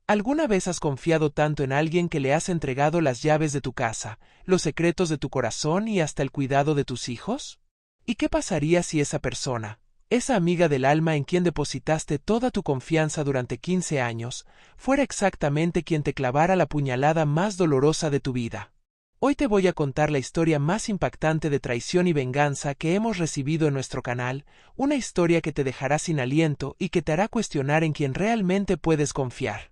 ¿Alguna vez has confiado tanto en alguien que le has entregado las llaves de tu casa, los secretos de tu corazón y hasta el cuidado de tus hijos? ¿Y qué pasaría si esa persona, esa amiga del alma en quien depositaste toda tu confianza durante 15 años, fuera exactamente quien te clavara la puñalada más dolorosa de tu vida? Hoy te voy a contar la historia más impactante de traición y venganza que hemos recibido en nuestro canal, una historia que te dejará sin aliento y que te hará cuestionar en quién realmente puedes confiar.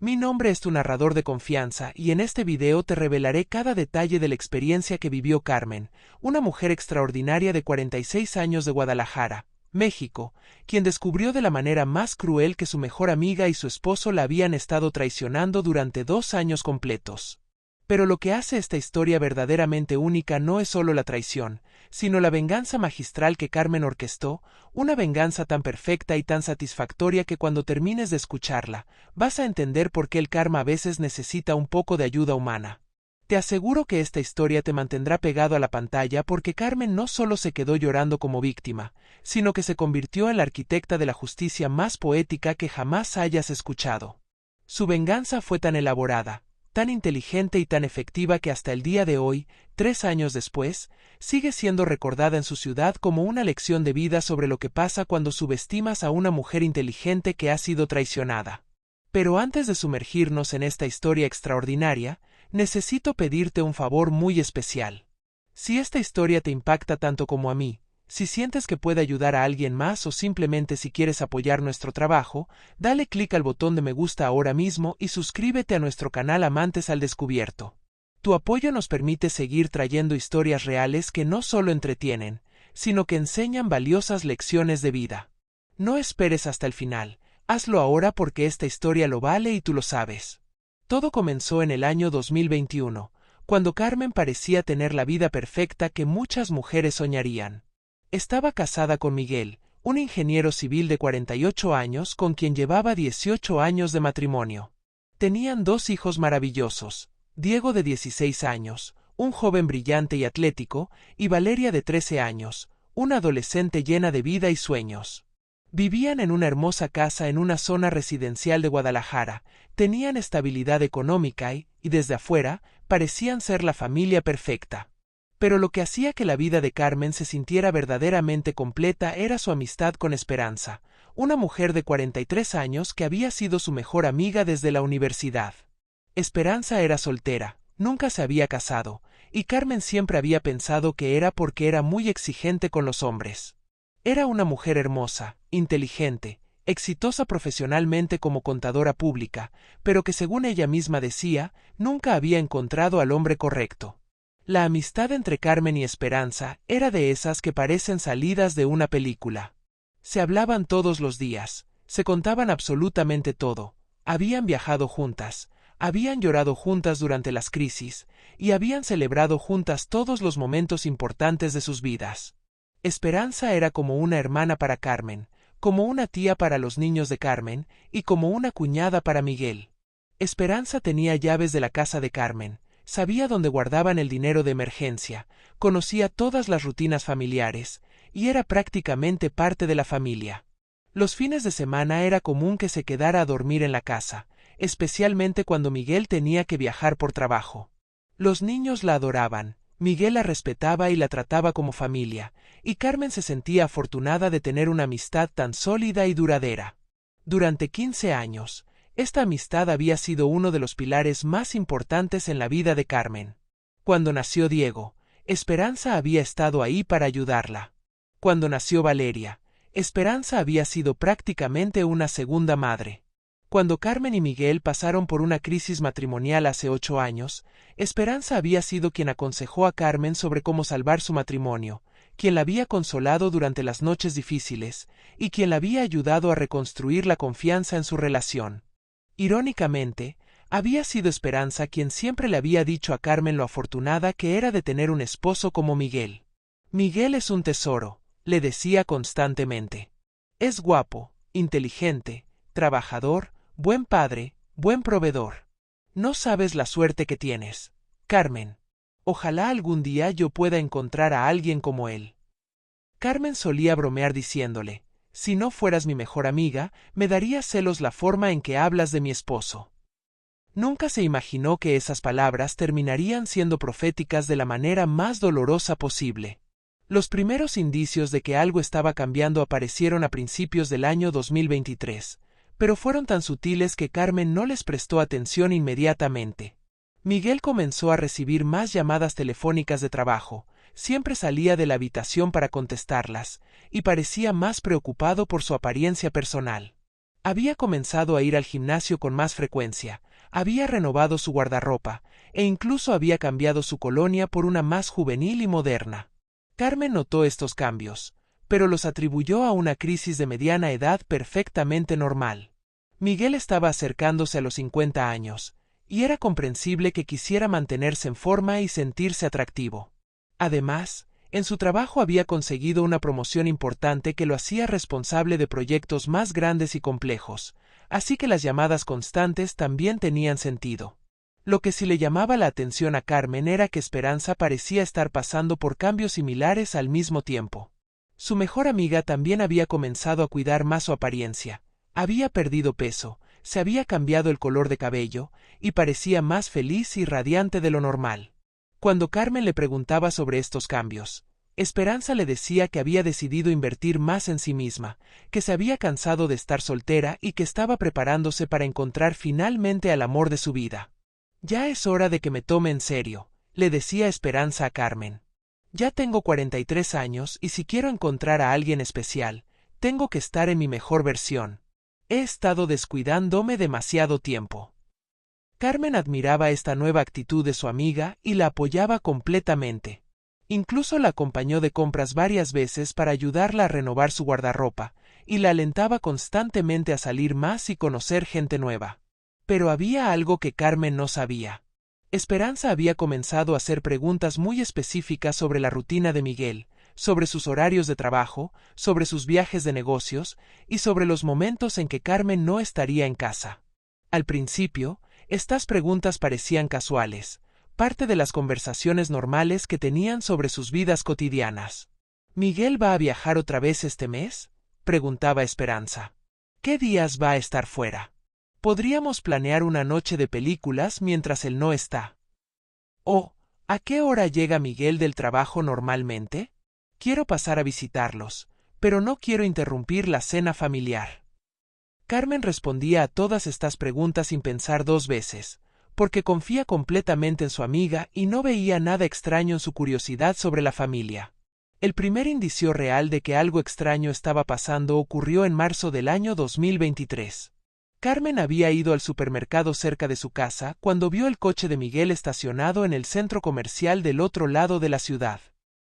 Mi nombre es tu narrador de confianza y en este video te revelaré cada detalle de la experiencia que vivió Carmen, una mujer extraordinaria de 46 años de Guadalajara, México, quien descubrió de la manera más cruel que su mejor amiga y su esposo la habían estado traicionando durante 2 años completos. Pero lo que hace esta historia verdaderamente única no es solo la traición, sino la venganza magistral que Carmen orquestó, una venganza tan perfecta y tan satisfactoria que cuando termines de escucharla, vas a entender por qué el karma a veces necesita un poco de ayuda humana. Te aseguro que esta historia te mantendrá pegado a la pantalla porque Carmen no solo se quedó llorando como víctima, sino que se convirtió en la arquitecta de la justicia más poética que jamás hayas escuchado. Su venganza fue tan elaborada, tan inteligente y tan efectiva que hasta el día de hoy, 3 años después, sigue siendo recordada en su ciudad como una lección de vida sobre lo que pasa cuando subestimas a una mujer inteligente que ha sido traicionada. Pero antes de sumergirnos en esta historia extraordinaria, necesito pedirte un favor muy especial. Si esta historia te impacta tanto como a mí, si sientes que puede ayudar a alguien más o simplemente si quieres apoyar nuestro trabajo, dale clic al botón de me gusta ahora mismo y suscríbete a nuestro canal Amantes al Descubierto. Tu apoyo nos permite seguir trayendo historias reales que no solo entretienen, sino que enseñan valiosas lecciones de vida. No esperes hasta el final, hazlo ahora porque esta historia lo vale y tú lo sabes. Todo comenzó en el año 2021, cuando Carmen parecía tener la vida perfecta que muchas mujeres soñarían. Estaba casada con Miguel, un ingeniero civil de 48 años con quien llevaba 18 años de matrimonio. Tenían 2 hijos maravillosos, Diego de 16 años, un joven brillante y atlético, y Valeria de 13 años, una adolescente llena de vida y sueños. Vivían en una hermosa casa en una zona residencial de Guadalajara, tenían estabilidad económica y, desde afuera, parecían ser la familia perfecta. Pero lo que hacía que la vida de Carmen se sintiera verdaderamente completa era su amistad con Esperanza, una mujer de 43 años que había sido su mejor amiga desde la universidad. Esperanza era soltera, nunca se había casado, y Carmen siempre había pensado que era porque era muy exigente con los hombres. Era una mujer hermosa, inteligente, exitosa profesionalmente como contadora pública, pero que según ella misma decía, nunca había encontrado al hombre correcto. La amistad entre Carmen y Esperanza era de esas que parecen salidas de una película. Se hablaban todos los días, se contaban absolutamente todo, habían viajado juntas, habían llorado juntas durante las crisis, y habían celebrado juntas todos los momentos importantes de sus vidas. Esperanza era como una hermana para Carmen, como una tía para los niños de Carmen, y como una cuñada para Miguel. Esperanza tenía llaves de la casa de Carmen, sabía dónde guardaban el dinero de emergencia, conocía todas las rutinas familiares, y era prácticamente parte de la familia. Los fines de semana era común que se quedara a dormir en la casa, especialmente cuando Miguel tenía que viajar por trabajo. Los niños la adoraban, Miguel la respetaba y la trataba como familia, y Carmen se sentía afortunada de tener una amistad tan sólida y duradera. Durante 15 años, esta amistad había sido uno de los pilares más importantes en la vida de Carmen. Cuando nació Diego, Esperanza había estado ahí para ayudarla. Cuando nació Valeria, Esperanza había sido prácticamente una segunda madre. Cuando Carmen y Miguel pasaron por una crisis matrimonial hace 8 años, Esperanza había sido quien aconsejó a Carmen sobre cómo salvar su matrimonio, quien la había consolado durante las noches difíciles, y quien la había ayudado a reconstruir la confianza en su relación. Irónicamente, había sido Esperanza quien siempre le había dicho a Carmen lo afortunada que era de tener un esposo como Miguel. Miguel es un tesoro, le decía constantemente. Es guapo, inteligente, trabajador, buen padre, buen proveedor. No sabes la suerte que tienes, Carmen. Ojalá algún día yo pueda encontrar a alguien como él. Carmen solía bromear diciéndole, si no fueras mi mejor amiga, me daría celos la forma en que hablas de mi esposo. Nunca se imaginó que esas palabras terminarían siendo proféticas de la manera más dolorosa posible. Los primeros indicios de que algo estaba cambiando aparecieron a principios del año 2023, pero fueron tan sutiles que Carmen no les prestó atención inmediatamente. Miguel comenzó a recibir más llamadas telefónicas de trabajo, siempre salía de la habitación para contestarlas, y parecía más preocupado por su apariencia personal. Había comenzado a ir al gimnasio con más frecuencia, había renovado su guardarropa, e incluso había cambiado su colonia por una más juvenil y moderna. Carmen notó estos cambios, pero los atribuyó a una crisis de mediana edad perfectamente normal. Miguel estaba acercándose a los 50 años, y era comprensible que quisiera mantenerse en forma y sentirse atractivo. Además, en su trabajo había conseguido una promoción importante que lo hacía responsable de proyectos más grandes y complejos, así que las llamadas constantes también tenían sentido. Lo que sí le llamaba la atención a Carmen era que Esperanza parecía estar pasando por cambios similares al mismo tiempo. Su mejor amiga también había comenzado a cuidar más su apariencia, había perdido peso, se había cambiado el color de cabello, y parecía más feliz y radiante de lo normal. Cuando Carmen le preguntaba sobre estos cambios, Esperanza le decía que había decidido invertir más en sí misma, que se había cansado de estar soltera y que estaba preparándose para encontrar finalmente al amor de su vida. «Ya es hora de que me tome en serio», le decía Esperanza a Carmen. «Ya tengo 43 años y si quiero encontrar a alguien especial, tengo que estar en mi mejor versión. He estado descuidándome demasiado tiempo». Carmen admiraba esta nueva actitud de su amiga y la apoyaba completamente. Incluso la acompañó de compras varias veces para ayudarla a renovar su guardarropa, y la alentaba constantemente a salir más y conocer gente nueva. Pero había algo que Carmen no sabía. Esperanza había comenzado a hacer preguntas muy específicas sobre la rutina de Miguel, sobre sus horarios de trabajo, sobre sus viajes de negocios, y sobre los momentos en que Carmen no estaría en casa. Al principio, estas preguntas parecían casuales, parte de las conversaciones normales que tenían sobre sus vidas cotidianas. «¿Miguel va a viajar otra vez este mes?», preguntaba Esperanza. «¿Qué días va a estar fuera? Podríamos planear una noche de películas mientras él no está». «¿O a qué hora llega Miguel del trabajo normalmente? Quiero pasar a visitarlos, pero no quiero interrumpir la cena familiar». Carmen respondía a todas estas preguntas sin pensar dos veces, porque confía completamente en su amiga y no veía nada extraño en su curiosidad sobre la familia. El primer indicio real de que algo extraño estaba pasando ocurrió en marzo del año 2023. Carmen había ido al supermercado cerca de su casa cuando vio el coche de Miguel estacionado en el centro comercial del otro lado de la ciudad.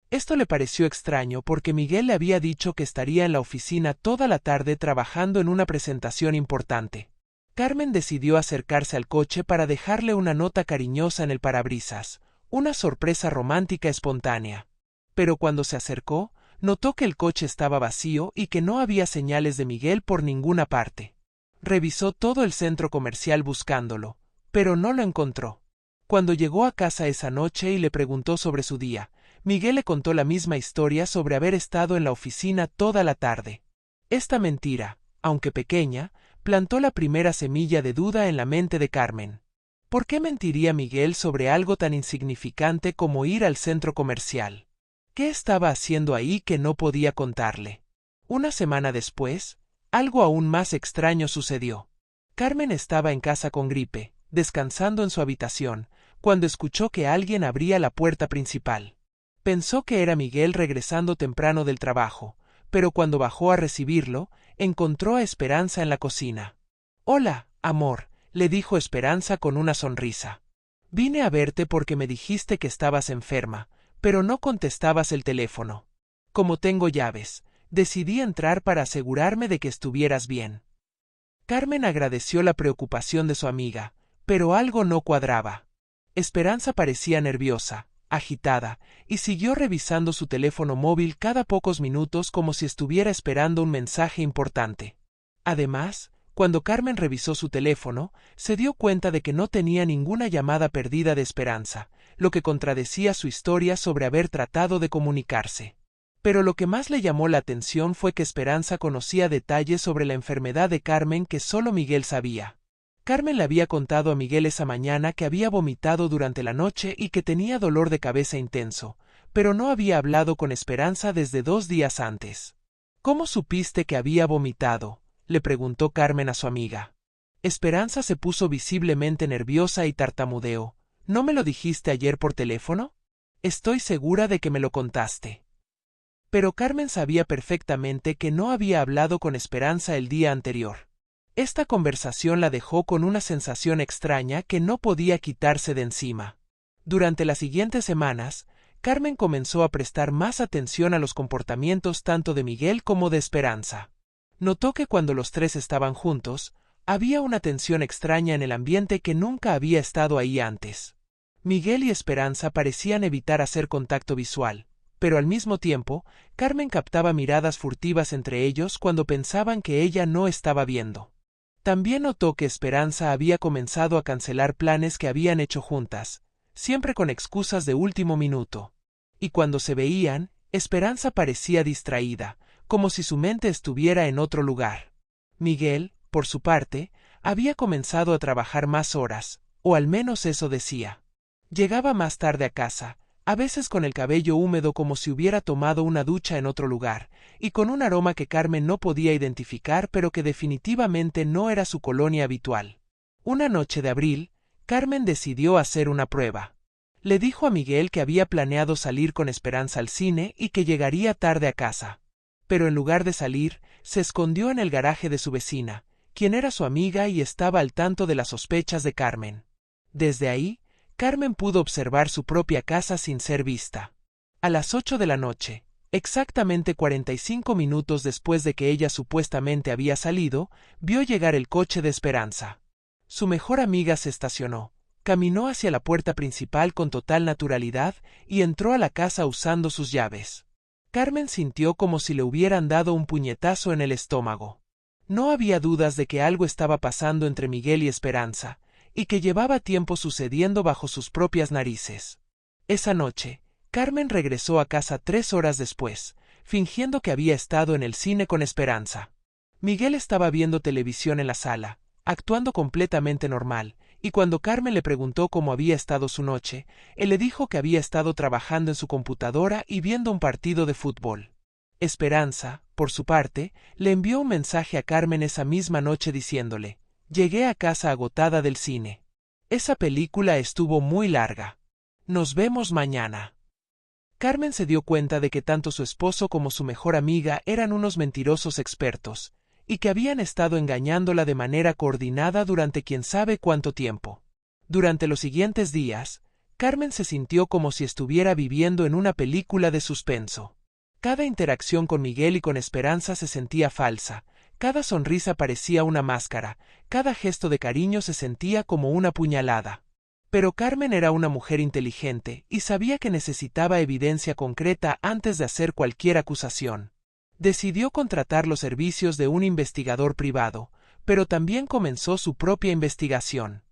Esto le pareció extraño porque Miguel le había dicho que estaría en la oficina toda la tarde trabajando en una presentación importante. Carmen decidió acercarse al coche para dejarle una nota cariñosa en el parabrisas, una sorpresa romántica espontánea. Pero cuando se acercó, notó que el coche estaba vacío y que no había señales de Miguel por ninguna parte. Revisó todo el centro comercial buscándolo, pero no lo encontró. Cuando llegó a casa esa noche y le preguntó sobre su día, Miguel le contó la misma historia sobre haber estado en la oficina toda la tarde. Esta mentira, aunque pequeña, plantó la primera semilla de duda en la mente de Carmen. ¿Por qué mentiría Miguel sobre algo tan insignificante como ir al centro comercial? ¿Qué estaba haciendo ahí que no podía contarle? Una semana después, algo aún más extraño sucedió. Carmen estaba en casa con gripe, descansando en su habitación, cuando escuchó que alguien abría la puerta principal. Pensó que era Miguel regresando temprano del trabajo, pero cuando bajó a recibirlo, encontró a Esperanza en la cocina. «Hola, amor», le dijo Esperanza con una sonrisa. «Vine a verte porque me dijiste que estabas enferma, pero no contestabas el teléfono. Como tengo llaves, decidí entrar para asegurarme de que estuvieras bien». Carmen agradeció la preocupación de su amiga, pero algo no cuadraba. Esperanza parecía nerviosa, agitada, y siguió revisando su teléfono móvil cada pocos minutos como si estuviera esperando un mensaje importante. Además, cuando Carmen revisó su teléfono, se dio cuenta de que no tenía ninguna llamada perdida de Esperanza, lo que contradecía su historia sobre haber tratado de comunicarse. Pero lo que más le llamó la atención fue que Esperanza conocía detalles sobre la enfermedad de Carmen que solo Miguel sabía. Carmen le había contado a Miguel esa mañana que había vomitado durante la noche y que tenía dolor de cabeza intenso, pero no había hablado con Esperanza desde 2 días antes. ¿Cómo supiste que había vomitado?, le preguntó Carmen a su amiga. Esperanza se puso visiblemente nerviosa y tartamudeó. ¿No me lo dijiste ayer por teléfono? Estoy segura de que me lo contaste. Pero Carmen sabía perfectamente que no había hablado con Esperanza el día anterior. Esta conversación la dejó con una sensación extraña que no podía quitarse de encima. Durante las siguientes semanas, Carmen comenzó a prestar más atención a los comportamientos tanto de Miguel como de Esperanza. Notó que cuando los tres estaban juntos, había una tensión extraña en el ambiente que nunca había estado ahí antes. Miguel y Esperanza parecían evitar hacer contacto visual, pero al mismo tiempo, Carmen captaba miradas furtivas entre ellos cuando pensaban que ella no estaba viendo. También notó que Esperanza había comenzado a cancelar planes que habían hecho juntas, siempre con excusas de último minuto. Y cuando se veían, Esperanza parecía distraída, como si su mente estuviera en otro lugar. Miguel, por su parte, había comenzado a trabajar más horas, o al menos eso decía. Llegaba más tarde a casa, a veces con el cabello húmedo como si hubiera tomado una ducha en otro lugar, y con un aroma que Carmen no podía identificar pero que definitivamente no era su colonia habitual. Una noche de abril, Carmen decidió hacer una prueba. Le dijo a Miguel que había planeado salir con Esperanza al cine y que llegaría tarde a casa. Pero en lugar de salir, se escondió en el garaje de su vecina, quien era su amiga y estaba al tanto de las sospechas de Carmen. Desde ahí, Carmen pudo observar su propia casa sin ser vista. A las 8 de la noche, exactamente 45 minutos después de que ella supuestamente había salido, vio llegar el coche de Esperanza. Su mejor amiga se estacionó, caminó hacia la puerta principal con total naturalidad y entró a la casa usando sus llaves. Carmen sintió como si le hubieran dado un puñetazo en el estómago. No había dudas de que algo estaba pasando entre Miguel y Esperanza, y que llevaba tiempo sucediendo bajo sus propias narices. Esa noche, Carmen regresó a casa 3 horas después, fingiendo que había estado en el cine con Esperanza. Miguel estaba viendo televisión en la sala, actuando completamente normal, y cuando Carmen le preguntó cómo había estado su noche, él le dijo que había estado trabajando en su computadora y viendo un partido de fútbol. Esperanza, por su parte, le envió un mensaje a Carmen esa misma noche diciéndole: «Llegué a casa agotada del cine. Esa película estuvo muy larga. Nos vemos mañana». Carmen se dio cuenta de que tanto su esposo como su mejor amiga eran unos mentirosos expertos, y que habían estado engañándola de manera coordinada durante quién sabe cuánto tiempo. Durante los siguientes días, Carmen se sintió como si estuviera viviendo en una película de suspenso. Cada interacción con Miguel y con Esperanza se sentía falsa, cada sonrisa parecía una máscara, cada gesto de cariño se sentía como una puñalada. Pero Carmen era una mujer inteligente y sabía que necesitaba evidencia concreta antes de hacer cualquier acusación. Decidió contratar los servicios de un investigador privado, pero también comenzó su propia investigación.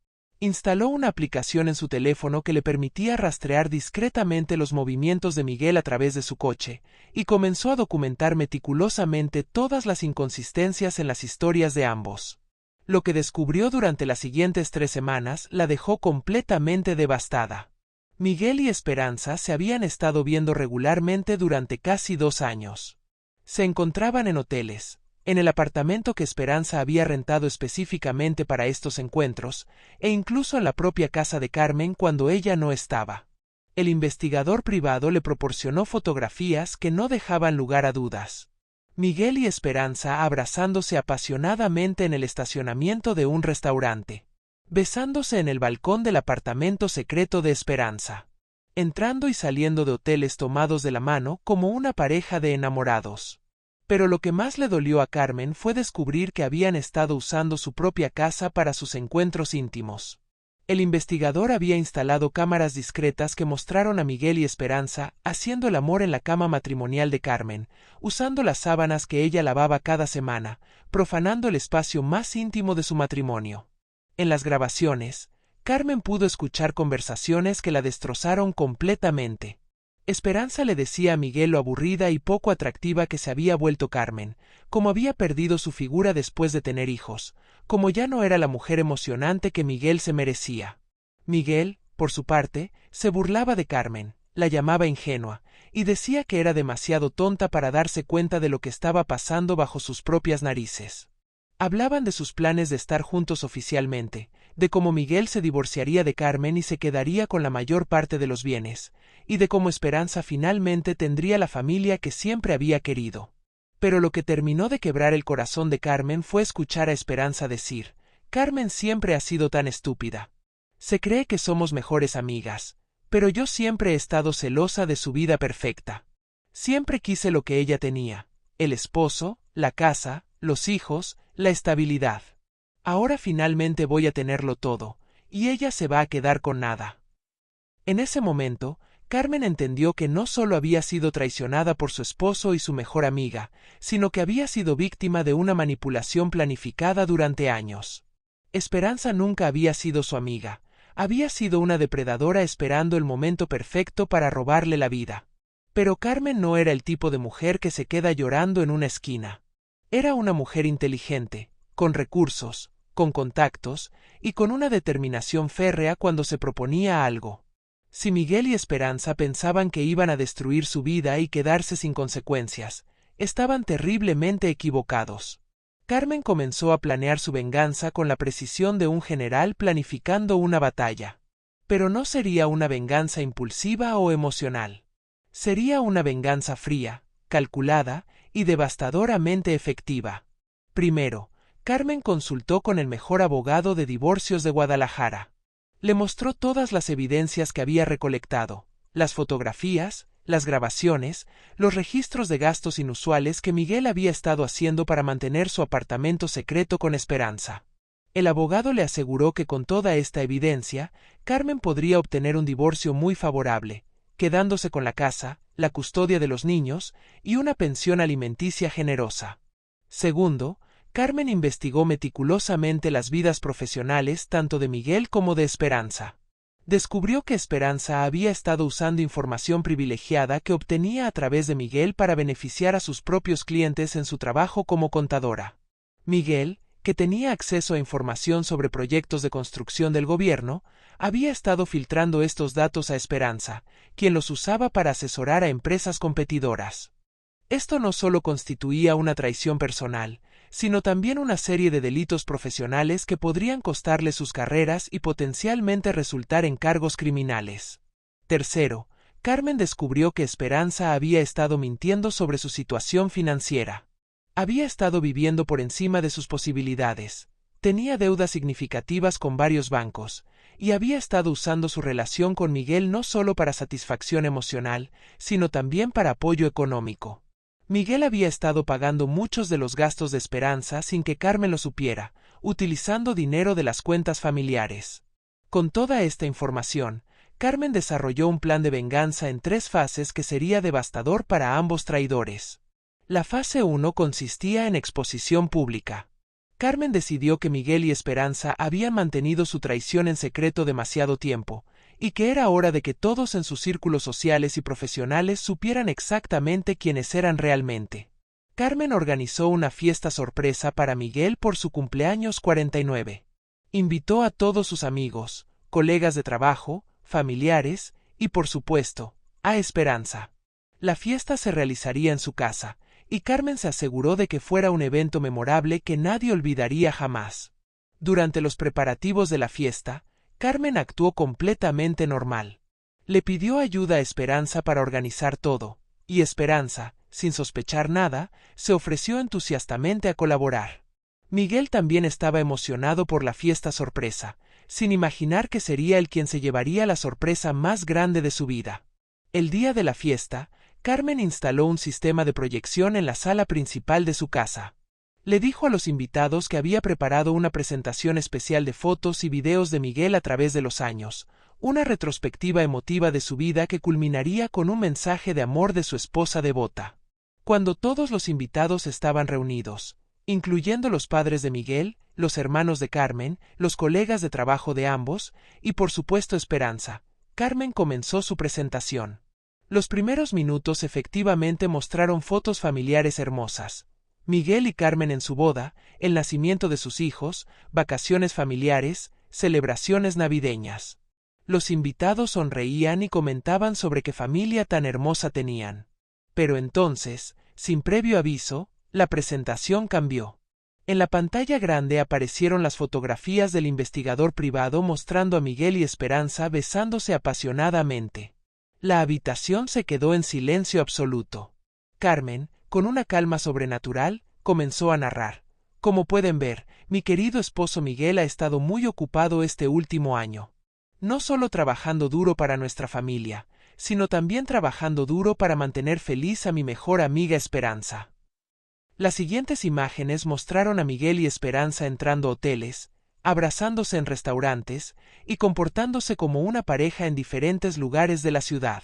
Instaló una aplicación en su teléfono que le permitía rastrear discretamente los movimientos de Miguel a través de su coche, y comenzó a documentar meticulosamente todas las inconsistencias en las historias de ambos. Lo que descubrió durante las siguientes 3 semanas la dejó completamente devastada. Miguel y Esperanza se habían estado viendo regularmente durante casi 2 años. Se encontraban en hoteles, en el apartamento que Esperanza había rentado específicamente para estos encuentros, e incluso en la propia casa de Carmen cuando ella no estaba. El investigador privado le proporcionó fotografías que no dejaban lugar a dudas. Miguel y Esperanza abrazándose apasionadamente en el estacionamiento de un restaurante, besándose en el balcón del apartamento secreto de Esperanza, entrando y saliendo de hoteles tomados de la mano como una pareja de enamorados. Pero lo que más le dolió a Carmen fue descubrir que habían estado usando su propia casa para sus encuentros íntimos. El investigador había instalado cámaras discretas que mostraron a Miguel y Esperanza haciendo el amor en la cama matrimonial de Carmen, usando las sábanas que ella lavaba cada semana, profanando el espacio más íntimo de su matrimonio. En las grabaciones, Carmen pudo escuchar conversaciones que la destrozaron completamente. Esperanza le decía a Miguel lo aburrida y poco atractiva que se había vuelto Carmen, como había perdido su figura después de tener hijos, como ya no era la mujer emocionante que Miguel se merecía. Miguel, por su parte, se burlaba de Carmen, la llamaba ingenua, y decía que era demasiado tonta para darse cuenta de lo que estaba pasando bajo sus propias narices. Hablaban de sus planes de estar juntos oficialmente, de cómo Miguel se divorciaría de Carmen y se quedaría con la mayor parte de los bienes, y de cómo Esperanza finalmente tendría la familia que siempre había querido. Pero lo que terminó de quebrar el corazón de Carmen fue escuchar a Esperanza decir: «Carmen siempre ha sido tan estúpida. Se cree que somos mejores amigas, pero yo siempre he estado celosa de su vida perfecta. Siempre quise lo que ella tenía: el esposo, la casa, los hijos, la estabilidad. Ahora finalmente voy a tenerlo todo, y ella se va a quedar con nada». En ese momento, Carmen entendió que no solo había sido traicionada por su esposo y su mejor amiga, sino que había sido víctima de una manipulación planificada durante años. Esperanza nunca había sido su amiga, había sido una depredadora esperando el momento perfecto para robarle la vida. Pero Carmen no era el tipo de mujer que se queda llorando en una esquina. Era una mujer inteligente, con recursos, con contactos, y con una determinación férrea cuando se proponía algo. Si Miguel y Esperanza pensaban que iban a destruir su vida y quedarse sin consecuencias, estaban terriblemente equivocados. Carmen comenzó a planear su venganza con la precisión de un general planificando una batalla. Pero no sería una venganza impulsiva o emocional. Sería una venganza fría, calculada y devastadoramente efectiva. Primero, Carmen consultó con el mejor abogado de divorcios de Guadalajara. Le mostró todas las evidencias que había recolectado, las fotografías, las grabaciones, los registros de gastos inusuales que Miguel había estado haciendo para mantener su apartamento secreto con Esperanza. El abogado le aseguró que con toda esta evidencia, Carmen podría obtener un divorcio muy favorable, quedándose con la casa, la custodia de los niños y una pensión alimenticia generosa. Segundo, Carmen investigó meticulosamente las vidas profesionales tanto de Miguel como de Esperanza. Descubrió que Esperanza había estado usando información privilegiada que obtenía a través de Miguel para beneficiar a sus propios clientes en su trabajo como contadora. Miguel, que tenía acceso a información sobre proyectos de construcción del gobierno, había estado filtrando estos datos a Esperanza, quien los usaba para asesorar a empresas competidoras. Esto no solo constituía una traición personal, sino también una serie de delitos profesionales que podrían costarle sus carreras y potencialmente resultar en cargos criminales. Tercero, Carmen descubrió que Esperanza había estado mintiendo sobre su situación financiera. Había estado viviendo por encima de sus posibilidades, tenía deudas significativas con varios bancos, y había estado usando su relación con Miguel no solo para satisfacción emocional, sino también para apoyo económico. Miguel había estado pagando muchos de los gastos de Esperanza sin que Carmen lo supiera, utilizando dinero de las cuentas familiares. Con toda esta información, Carmen desarrolló un plan de venganza en 3 fases que sería devastador para ambos traidores. La fase 1 consistía en exposición pública. Carmen decidió que Miguel y Esperanza habían mantenido su traición en secreto demasiado tiempo, y que era hora de que todos en sus círculos sociales y profesionales supieran exactamente quiénes eran realmente. Carmen organizó una fiesta sorpresa para Miguel por su cumpleaños 49. Invitó a todos sus amigos, colegas de trabajo, familiares y, por supuesto, a Esperanza. La fiesta se realizaría en su casa, y Carmen se aseguró de que fuera un evento memorable que nadie olvidaría jamás. Durante los preparativos de la fiesta, Carmen actuó completamente normal. Le pidió ayuda a Esperanza para organizar todo, y Esperanza, sin sospechar nada, se ofreció entusiastamente a colaborar. Miguel también estaba emocionado por la fiesta sorpresa, sin imaginar que sería él quien se llevaría la sorpresa más grande de su vida. El día de la fiesta, Carmen instaló un sistema de proyección en la sala principal de su casa. Le dijo a los invitados que había preparado una presentación especial de fotos y videos de Miguel a través de los años, una retrospectiva emotiva de su vida que culminaría con un mensaje de amor de su esposa devota. Cuando todos los invitados estaban reunidos, incluyendo los padres de Miguel, los hermanos de Carmen, los colegas de trabajo de ambos, y por supuesto Esperanza, Carmen comenzó su presentación. Los primeros minutos efectivamente mostraron fotos familiares hermosas. Miguel y Carmen en su boda, el nacimiento de sus hijos, vacaciones familiares, celebraciones navideñas. Los invitados sonreían y comentaban sobre qué familia tan hermosa tenían. Pero entonces, sin previo aviso, la presentación cambió. En la pantalla grande aparecieron las fotografías del investigador privado mostrando a Miguel y Esperanza besándose apasionadamente. La habitación se quedó en silencio absoluto. Carmen, con una calma sobrenatural, comenzó a narrar. Como pueden ver, mi querido esposo Miguel ha estado muy ocupado este último año. No solo trabajando duro para nuestra familia, sino también trabajando duro para mantener feliz a mi mejor amiga Esperanza. Las siguientes imágenes mostraron a Miguel y Esperanza entrando a hoteles, abrazándose en restaurantes y comportándose como una pareja en diferentes lugares de la ciudad.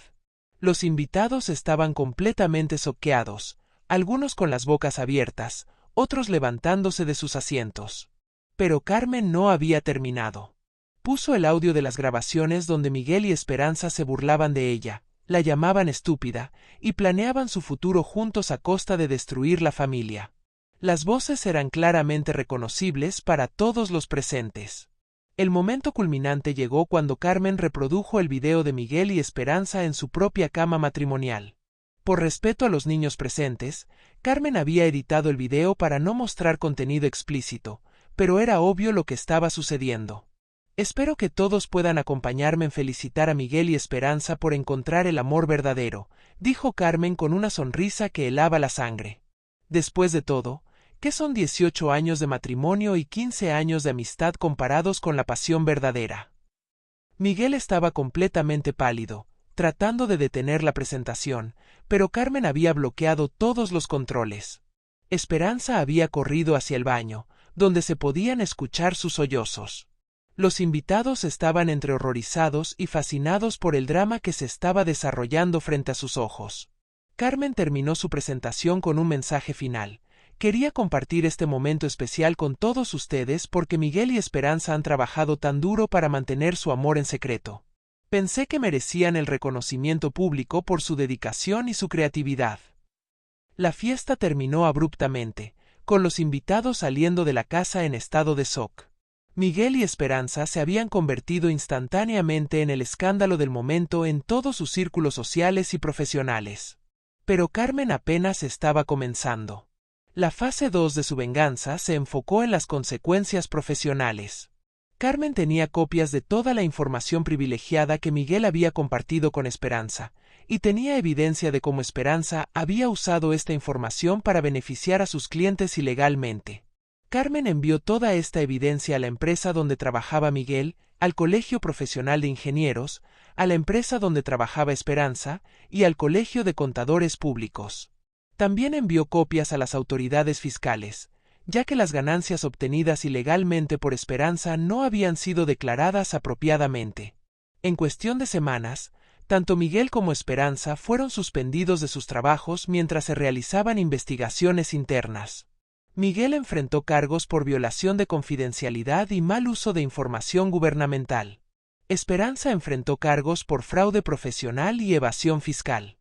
Los invitados estaban completamente choqueados, algunos con las bocas abiertas, otros levantándose de sus asientos. Pero Carmen no había terminado. Puso el audio de las grabaciones donde Miguel y Esperanza se burlaban de ella, la llamaban estúpida, y planeaban su futuro juntos a costa de destruir la familia. Las voces eran claramente reconocibles para todos los presentes. El momento culminante llegó cuando Carmen reprodujo el video de Miguel y Esperanza en su propia cama matrimonial. Por respeto a los niños presentes, Carmen había editado el video para no mostrar contenido explícito, pero era obvio lo que estaba sucediendo. Espero que todos puedan acompañarme en felicitar a Miguel y Esperanza por encontrar el amor verdadero, dijo Carmen con una sonrisa que helaba la sangre. Después de todo, ¿qué son 18 años de matrimonio y 15 años de amistad comparados con la pasión verdadera? Miguel estaba completamente pálido, tratando de detener la presentación, pero Carmen había bloqueado todos los controles. Esperanza había corrido hacia el baño, donde se podían escuchar sus sollozos. Los invitados estaban entre horrorizados y fascinados por el drama que se estaba desarrollando frente a sus ojos. Carmen terminó su presentación con un mensaje final. Quería compartir este momento especial con todos ustedes porque Miguel y Esperanza han trabajado tan duro para mantener su amor en secreto. Pensé que merecían el reconocimiento público por su dedicación y su creatividad. La fiesta terminó abruptamente, con los invitados saliendo de la casa en estado de shock. Miguel y Esperanza se habían convertido instantáneamente en el escándalo del momento en todos sus círculos sociales y profesionales. Pero Carmen apenas estaba comenzando. La fase 2 de su venganza se enfocó en las consecuencias profesionales. Carmen tenía copias de toda la información privilegiada que Miguel había compartido con Esperanza, y tenía evidencia de cómo Esperanza había usado esta información para beneficiar a sus clientes ilegalmente. Carmen envió toda esta evidencia a la empresa donde trabajaba Miguel, al Colegio Profesional de Ingenieros, a la empresa donde trabajaba Esperanza y al Colegio de Contadores Públicos. También envió copias a las autoridades fiscales, ya que las ganancias obtenidas ilegalmente por Esperanza no habían sido declaradas apropiadamente. En cuestión de semanas, tanto Miguel como Esperanza fueron suspendidos de sus trabajos mientras se realizaban investigaciones internas. Miguel enfrentó cargos por violación de confidencialidad y mal uso de información gubernamental. Esperanza enfrentó cargos por fraude profesional y evasión fiscal.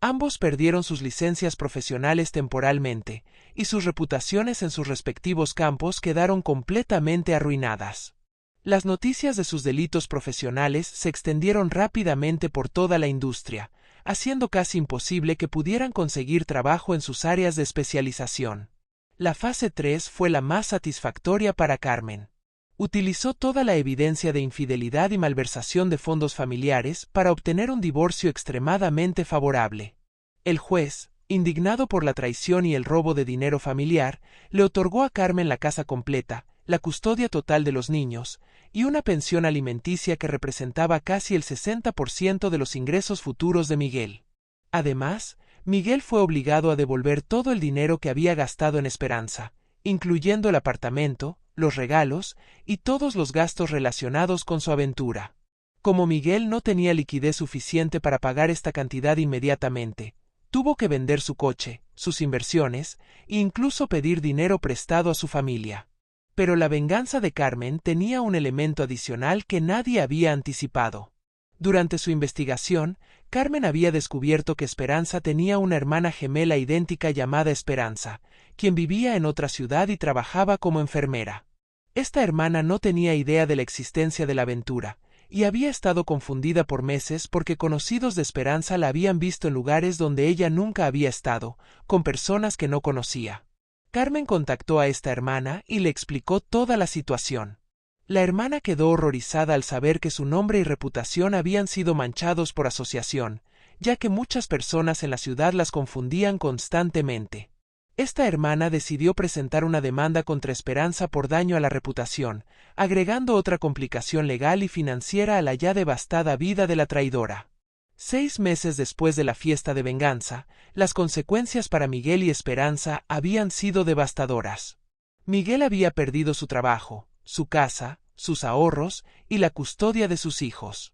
Ambos perdieron sus licencias profesionales temporalmente, y sus reputaciones en sus respectivos campos quedaron completamente arruinadas. Las noticias de sus delitos profesionales se extendieron rápidamente por toda la industria, haciendo casi imposible que pudieran conseguir trabajo en sus áreas de especialización. La fase 3 fue la más satisfactoria para Carmen. Utilizó toda la evidencia de infidelidad y malversación de fondos familiares para obtener un divorcio extremadamente favorable. El juez, indignado por la traición y el robo de dinero familiar, le otorgó a Carmen la casa completa, la custodia total de los niños, y una pensión alimenticia que representaba casi el 60% de los ingresos futuros de Miguel. Además, Miguel fue obligado a devolver todo el dinero que había gastado en Esperanza, incluyendo el apartamento, los regalos y todos los gastos relacionados con su aventura. Como Miguel no tenía liquidez suficiente para pagar esta cantidad inmediatamente, tuvo que vender su coche, sus inversiones e incluso pedir dinero prestado a su familia. Pero la venganza de Carmen tenía un elemento adicional que nadie había anticipado. Durante su investigación, Carmen había descubierto que Esperanza tenía una hermana gemela idéntica llamada Esperanza, quien vivía en otra ciudad y trabajaba como enfermera. Esta hermana no tenía idea de la existencia de la aventura, y había estado confundida por meses porque conocidos de Esperanza la habían visto en lugares donde ella nunca había estado, con personas que no conocía. Carmen contactó a esta hermana y le explicó toda la situación. La hermana quedó horrorizada al saber que su nombre y reputación habían sido manchados por asociación, ya que muchas personas en la ciudad las confundían constantemente. Esta hermana decidió presentar una demanda contra Esperanza por daño a la reputación, agregando otra complicación legal y financiera a la ya devastada vida de la traidora. 6 meses después de la fiesta de venganza, las consecuencias para Miguel y Esperanza habían sido devastadoras. Miguel había perdido su trabajo, su casa, sus ahorros y la custodia de sus hijos.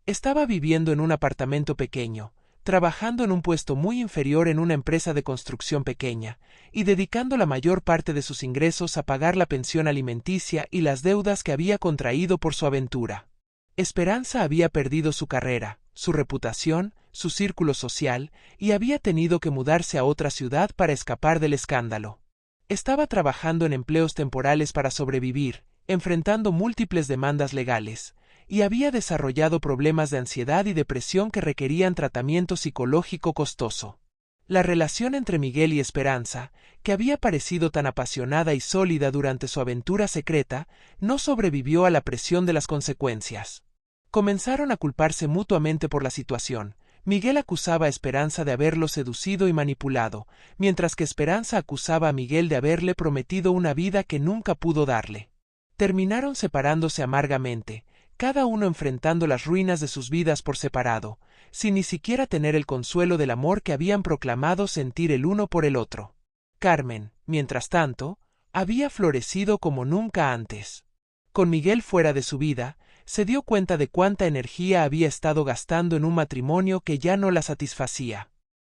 Estaba viviendo en un apartamento pequeño, trabajando en un puesto muy inferior en una empresa de construcción pequeña, y dedicando la mayor parte de sus ingresos a pagar la pensión alimenticia y las deudas que había contraído por su aventura. Esperanza había perdido su carrera, su reputación, su círculo social, y había tenido que mudarse a otra ciudad para escapar del escándalo. Estaba trabajando en empleos temporales para sobrevivir, enfrentando múltiples demandas legales, y había desarrollado problemas de ansiedad y depresión que requerían tratamiento psicológico costoso. La relación entre Miguel y Esperanza, que había parecido tan apasionada y sólida durante su aventura secreta, no sobrevivió a la presión de las consecuencias. Comenzaron a culparse mutuamente por la situación. Miguel acusaba a Esperanza de haberlo seducido y manipulado, mientras que Esperanza acusaba a Miguel de haberle prometido una vida que nunca pudo darle. Terminaron separándose amargamente, cada uno enfrentando las ruinas de sus vidas por separado, sin ni siquiera tener el consuelo del amor que habían proclamado sentir el uno por el otro. Carmen, mientras tanto, había florecido como nunca antes. Con Miguel fuera de su vida, se dio cuenta de cuánta energía había estado gastando en un matrimonio que ya no la satisfacía.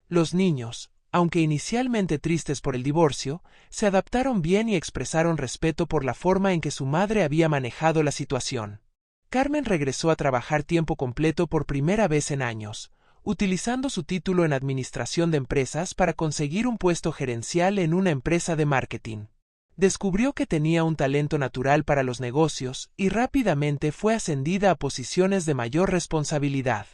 Los niños, aunque inicialmente tristes por el divorcio, se adaptaron bien y expresaron respeto por la forma en que su madre había manejado la situación. Carmen regresó a trabajar tiempo completo por primera vez en años, utilizando su título en administración de empresas para conseguir un puesto gerencial en una empresa de marketing. Descubrió que tenía un talento natural para los negocios y rápidamente fue ascendida a posiciones de mayor responsabilidad.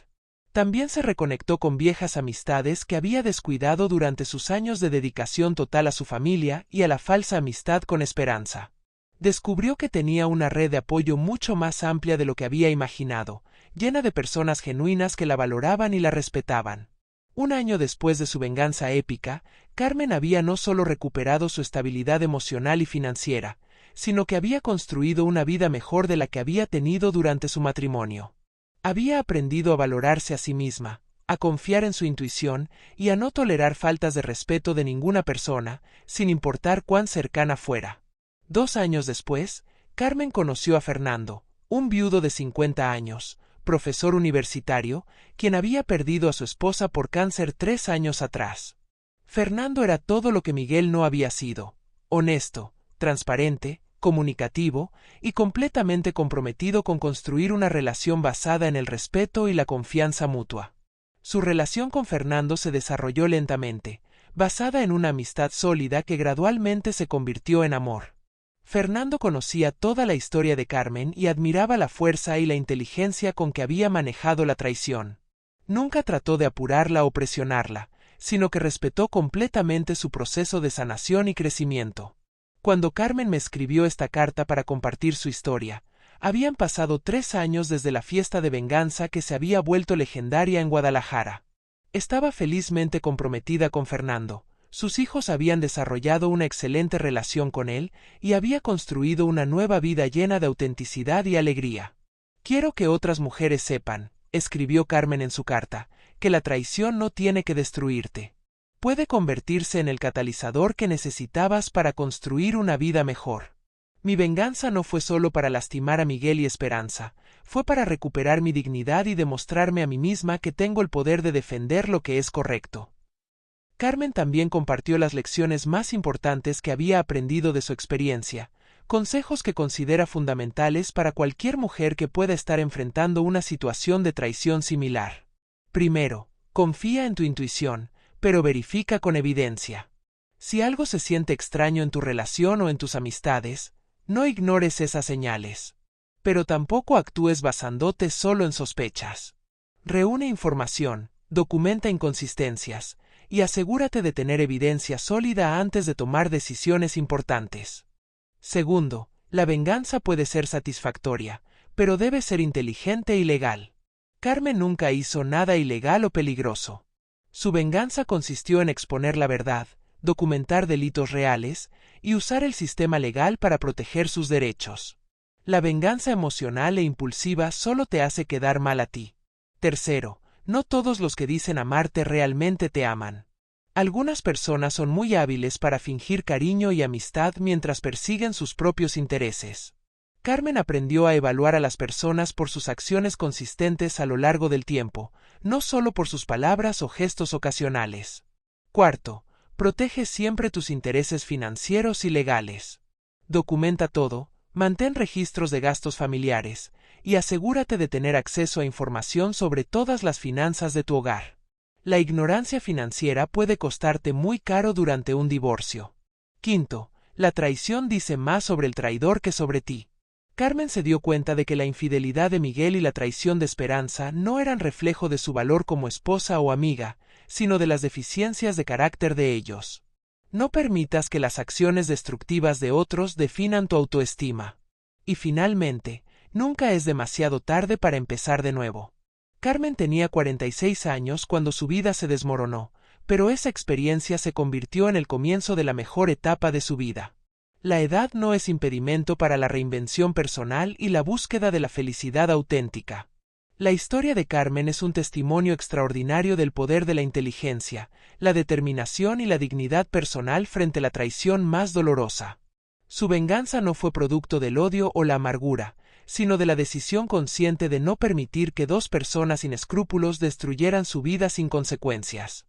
También se reconectó con viejas amistades que había descuidado durante sus años de dedicación total a su familia y a la falsa amistad con Esperanza. Descubrió que tenía una red de apoyo mucho más amplia de lo que había imaginado, llena de personas genuinas que la valoraban y la respetaban. Un año después de su venganza épica, Carmen había no solo recuperado su estabilidad emocional y financiera, sino que había construido una vida mejor de la que había tenido durante su matrimonio. Había aprendido a valorarse a sí misma, a confiar en su intuición y a no tolerar faltas de respeto de ninguna persona, sin importar cuán cercana fuera. 2 años después, Carmen conoció a Fernando, un viudo de 50 años, profesor universitario, quien había perdido a su esposa por cáncer 3 años atrás. Fernando era todo lo que Miguel no había sido: honesto, transparente, comunicativo y completamente comprometido con construir una relación basada en el respeto y la confianza mutua. Su relación con Fernando se desarrolló lentamente, basada en una amistad sólida que gradualmente se convirtió en amor. Fernando conocía toda la historia de Carmen y admiraba la fuerza y la inteligencia con que había manejado la traición. Nunca trató de apurarla o presionarla, sino que respetó completamente su proceso de sanación y crecimiento. Cuando Carmen me escribió esta carta para compartir su historia, habían pasado 3 años desde la fiesta de venganza que se había vuelto legendaria en Guadalajara. Estaba felizmente comprometida con Fernando. Sus hijos habían desarrollado una excelente relación con él y había construido una nueva vida llena de autenticidad y alegría. «Quiero que otras mujeres sepan», escribió Carmen en su carta, «que la traición no tiene que destruirte. Puede convertirse en el catalizador que necesitabas para construir una vida mejor. Mi venganza no fue solo para lastimar a Miguel y Esperanza, fue para recuperar mi dignidad y demostrarme a mí misma que tengo el poder de defender lo que es correcto». Carmen también compartió las lecciones más importantes que había aprendido de su experiencia, consejos que considera fundamentales para cualquier mujer que pueda estar enfrentando una situación de traición similar. Primero, confía en tu intuición, pero verifica con evidencia. Si algo se siente extraño en tu relación o en tus amistades, no ignores esas señales. Pero tampoco actúes basándote solo en sospechas. Reúne información, documenta inconsistencias, y asegúrate de tener evidencia sólida antes de tomar decisiones importantes. Segundo, la venganza puede ser satisfactoria, pero debe ser inteligente y legal. Carmen nunca hizo nada ilegal o peligroso. Su venganza consistió en exponer la verdad, documentar delitos reales y usar el sistema legal para proteger sus derechos. La venganza emocional e impulsiva solo te hace quedar mal a ti. Tercero, no todos los que dicen amarte realmente te aman. Algunas personas son muy hábiles para fingir cariño y amistad mientras persiguen sus propios intereses. Carmen aprendió a evaluar a las personas por sus acciones consistentes a lo largo del tiempo, no solo por sus palabras o gestos ocasionales. Cuarto, protege siempre tus intereses financieros y legales. Documenta todo, mantén registros de gastos familiares, y asegúrate de tener acceso a información sobre todas las finanzas de tu hogar. La ignorancia financiera puede costarte muy caro durante un divorcio. Quinto, la traición dice más sobre el traidor que sobre ti. Carmen se dio cuenta de que la infidelidad de Miguel y la traición de Esperanza no eran reflejo de su valor como esposa o amiga, sino de las deficiencias de carácter de ellos. No permitas que las acciones destructivas de otros definan tu autoestima. Y finalmente, nunca es demasiado tarde para empezar de nuevo. Carmen tenía 46 años cuando su vida se desmoronó, pero esa experiencia se convirtió en el comienzo de la mejor etapa de su vida. La edad no es impedimento para la reinvención personal y la búsqueda de la felicidad auténtica. La historia de Carmen es un testimonio extraordinario del poder de la inteligencia, la determinación y la dignidad personal frente a la traición más dolorosa. Su venganza no fue producto del odio o la amargura, sino de la decisión consciente de no permitir que dos personas sin escrúpulos destruyeran su vida sin consecuencias.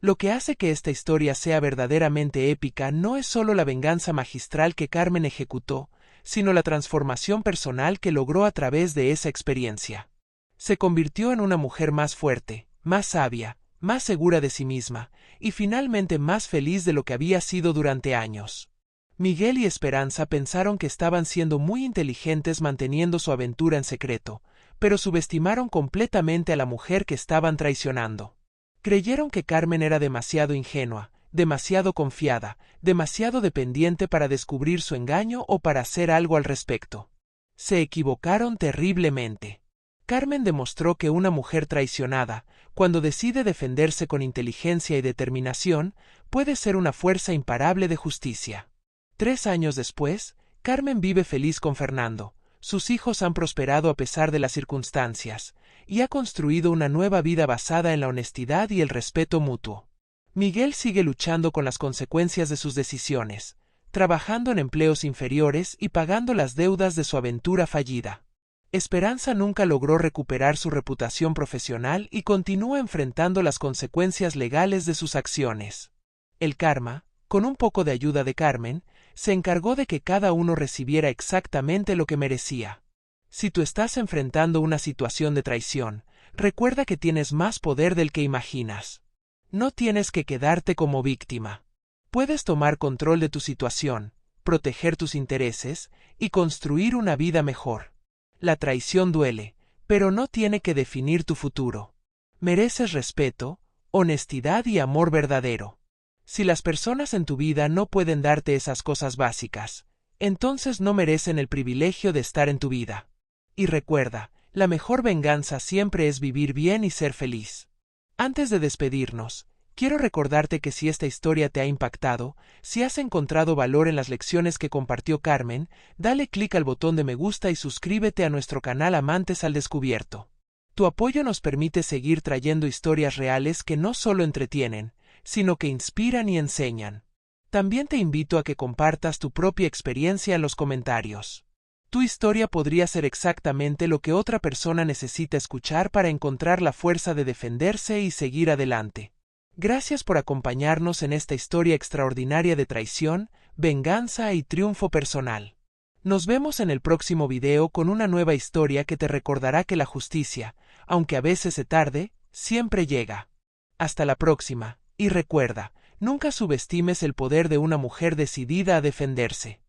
Lo que hace que esta historia sea verdaderamente épica no es solo la venganza magistral que Carmen ejecutó, sino la transformación personal que logró a través de esa experiencia. Se convirtió en una mujer más fuerte, más sabia, más segura de sí misma, y finalmente más feliz de lo que había sido durante años. Miguel y Esperanza pensaron que estaban siendo muy inteligentes manteniendo su aventura en secreto, pero subestimaron completamente a la mujer que estaban traicionando. Creyeron que Carmen era demasiado ingenua, demasiado confiada, demasiado dependiente para descubrir su engaño o para hacer algo al respecto. Se equivocaron terriblemente. Carmen demostró que una mujer traicionada, cuando decide defenderse con inteligencia y determinación, puede ser una fuerza imparable de justicia. 3 años después, Carmen vive feliz con Fernando, sus hijos han prosperado a pesar de las circunstancias, y ha construido una nueva vida basada en la honestidad y el respeto mutuo. Miguel sigue luchando con las consecuencias de sus decisiones, trabajando en empleos inferiores y pagando las deudas de su aventura fallida. Esperanza nunca logró recuperar su reputación profesional y continúa enfrentando las consecuencias legales de sus acciones. El karma, con un poco de ayuda de Carmen, se encargó de que cada uno recibiera exactamente lo que merecía. Si tú estás enfrentando una situación de traición, recuerda que tienes más poder del que imaginas. No tienes que quedarte como víctima. Puedes tomar control de tu situación, proteger tus intereses y construir una vida mejor. La traición duele, pero no tiene que definir tu futuro. Mereces respeto, honestidad y amor verdadero. Si las personas en tu vida no pueden darte esas cosas básicas, entonces no merecen el privilegio de estar en tu vida. Y recuerda, la mejor venganza siempre es vivir bien y ser feliz. Antes de despedirnos, quiero recordarte que si esta historia te ha impactado, si has encontrado valor en las lecciones que compartió Carmen, dale clic al botón de me gusta y suscríbete a nuestro canal Amantes al Descubierto. Tu apoyo nos permite seguir trayendo historias reales que no solo entretienen, sino que inspiran y enseñan. También te invito a que compartas tu propia experiencia en los comentarios. Tu historia podría ser exactamente lo que otra persona necesita escuchar para encontrar la fuerza de defenderse y seguir adelante. Gracias por acompañarnos en esta historia extraordinaria de traición, venganza y triunfo personal. Nos vemos en el próximo video con una nueva historia que te recordará que la justicia, aunque a veces se tarde, siempre llega. Hasta la próxima, y recuerda, nunca subestimes el poder de una mujer decidida a defenderse.